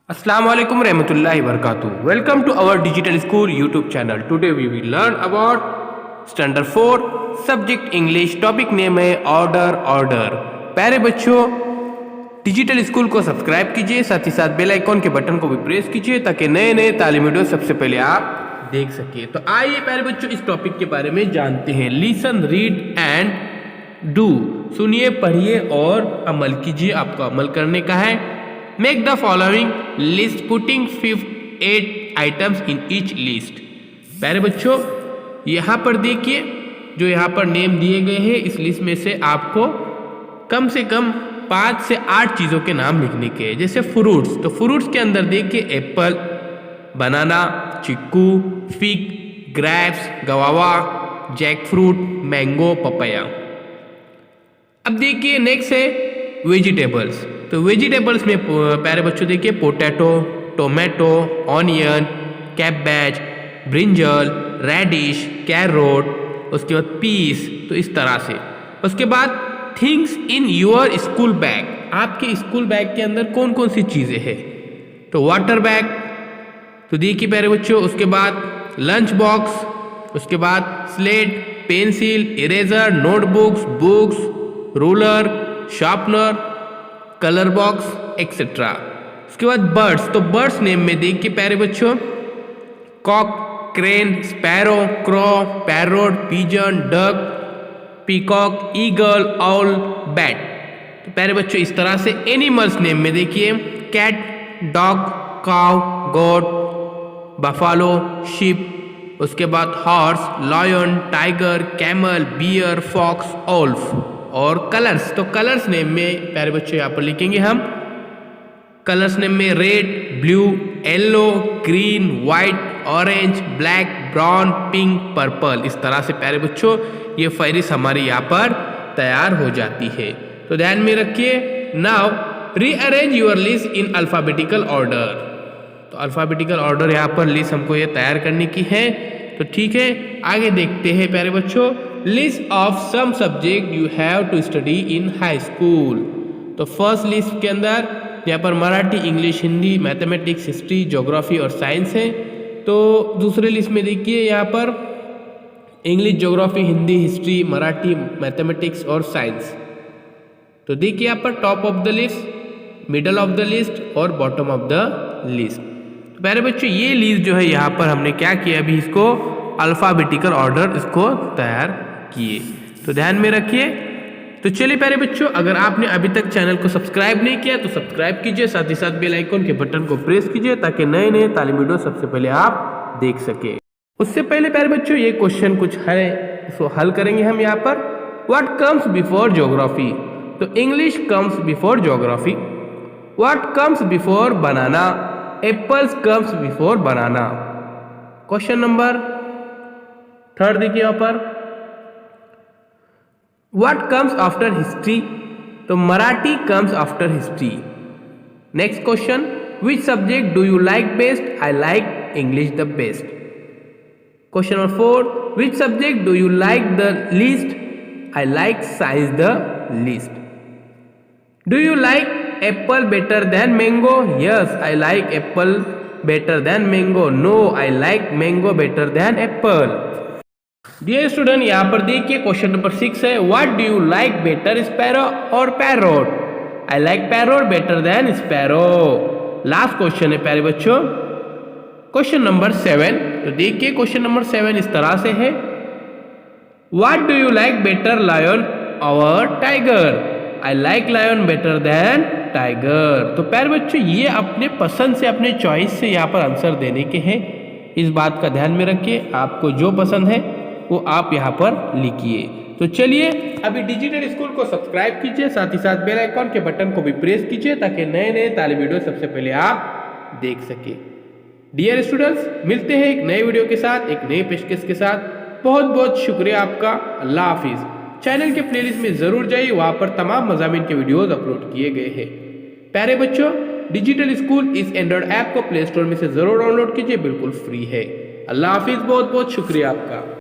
Assalamu alaikum rahmatullahi wabarakatuh. Welcome to our digital school YouTube channel. Today we will learn about standard 4 subject English. Topic name है order. प्यारे बच्चों, digital school को subscribe कीजिए, साथ ही साथ bell icon के button को भी प्रेस कीजिए ताकि नए नए तालीम वीडियो सबसे पहले आप देख सके। तो आइए प्यारे बच्चों इस टॉपिक के बारे में जानते हैं। Listen, read and do. सुनिए, पढ़िए और अमल कीजिए। आपको अमल करने का है। Make the following list putting 8 items in each list. प्यारे बच्चों, यहाँ पर देखिए जो यहाँ पर नेम दिए गए हैं, इस लिस्ट में से आपको कम से कम 5 से 8 चीज़ों के नाम लिखने के हैं। जैसे फ्रूट्स, तो फ्रूट्स के अंदर देखिए apple, banana, chikoo, fig, grapes, guava, jack fruit, mango, papaya. अब देखिए नेक्स्ट है वेजिटेबल्स। तो वेजिटेबल्स में प्यारे बच्चों देखिए potato, tomato, onion, cabbage, brinjal, radish, carrot, उसके बाद पीस। तो इस तरह से। उसके बाद things in your school bag. आपके स्कूल बैग के अंदर कौन कौन सी चीज़ें हैं? तो वाटर बैग, तो देखिए प्यारे बच्चों। उसके बाद लंच बॉक्स, उसके बाद slate, pencil, eraser, notebooks, books, ruler, sharpener, colour box etcetera. उसके बाद बर्ड्स, तो बर्ड्स नेम में देखिए प्यारे बच्चों cock, crane, sparrow, crow, parrot, pigeon, duck, peacock, eagle, owl, bat. तो प्यारे बच्चों इस तरह से एनिमल्स नेम में देखिए cat, dog, cow, goat, buffalo, sheep. उसके बाद horse, lion, tiger, camel, bear, fox, wolf. और कलर्स, तो कलर्स नेम में प्यारे बच्चों यहाँ पर लिखेंगे हम कलर्स नेम में red, blue, yellow, green, white, orange, black, brown, pink, purple. इस तरह से प्यारे बच्चों ये फहरिस्त हमारे यहाँ पर तैयार हो जाती है। तो ध्यान में रखिए। Now rearrange your list in alphabetical order. तो अल्फ़ाबेटिकल ऑर्डर यहाँ पर लिस्ट हमको ये तैयार करने की है। तो ठीक है, आगे देखते हैं प्यारे बच्चों। List of some subject you have to study in high school. तो फर्स्ट लिस्ट के अंदर यहाँ पर Marathi, English, Hindi, mathematics, history, geography और साइंस है। तो दूसरे लिस्ट में देखिए यहाँ पर English, geography, Hindi, history, Marathi, mathematics और साइंस। तो देखिए यहाँ पर top of the list, middle of the list और बॉटम ऑफ द लिस्ट। तो प्यारे बच्चों ये लिस्ट जो है यहाँ पर हमने क्या किया, अभी इसको अल्फ़ाबेटिकल ऑर्डर इसको तैयार किए। तो ध्यान में रखिए। तो चलिए प्यारे बच्चों, अगर आपने अभी तक चैनल को सब्सक्राइब नहीं किया तो सब्सक्राइब कीजिए, साथ ही साथ बेल आइकन के बटन को प्रेस कीजिए ताकि नए नए तालीम वीडियो सबसे पहले आप देख सके। उससे पहले प्यारे बच्चों ये क्वेश्चन कुछ है, इसको हल करेंगे हम यहाँ पर। What comes before geography? तो English comes before geography. What comes before banana? Apples comes before banana. Question number 3 देखिए यहाँ पर। What comes after history? तो Marathi comes after history. Next question. Which subject do you like best? I like English the best. Question number 4. Which subject do you like the least? I like science the least. Do you like apple better than mango? Yes, I like apple better than mango. No, I like mango better than apple. Dear student यहाँ पर देखिए question number 6 है। What do you like better, sparrow और parrot? I like parrot better than sparrow. Last question है प्यारे बच्चों question number 7। तो देखिए क्वेश्चन नंबर 7 इस तरह से है। What do you like better, lion और tiger? I like lion better than tiger. तो प्यारे बच्चों ये अपने पसंद से, अपने चॉइस से यहाँ पर आंसर देने के हैं। इस बात का ध्यान में रखिए, आपको जो पसंद है वो आप यहाँ पर लिखिए। तो चलिए अभी डिजिटल स्कूल को सब्सक्राइब कीजिए, साथ ही साथ बेल आइकॉन के बटन को भी प्रेस कीजिए ताकि नए नए तालीम वीडियो सबसे पहले आप देख सके। डियर स्टूडेंट्स, मिलते हैं एक नए वीडियो के साथ, एक नई पेशकश के साथ। बहुत बहुत शुक्रिया आपका। अल्लाह हाफिज। चैनल के प्लेलिस्ट में जरूर जाइए, वहाँ पर तमाम मज़ामीन के वीडियोज अपलोड किए गए हैं। प्यारे बच्चों, डिजिटल स्कूल इस एंड्रॉयड ऐप को प्ले स्टोर में से जरूर डाउनलोड कीजिए, बिल्कुल फ्री है। अल्लाह हाफिज। बहुत बहुत शुक्रिया आपका।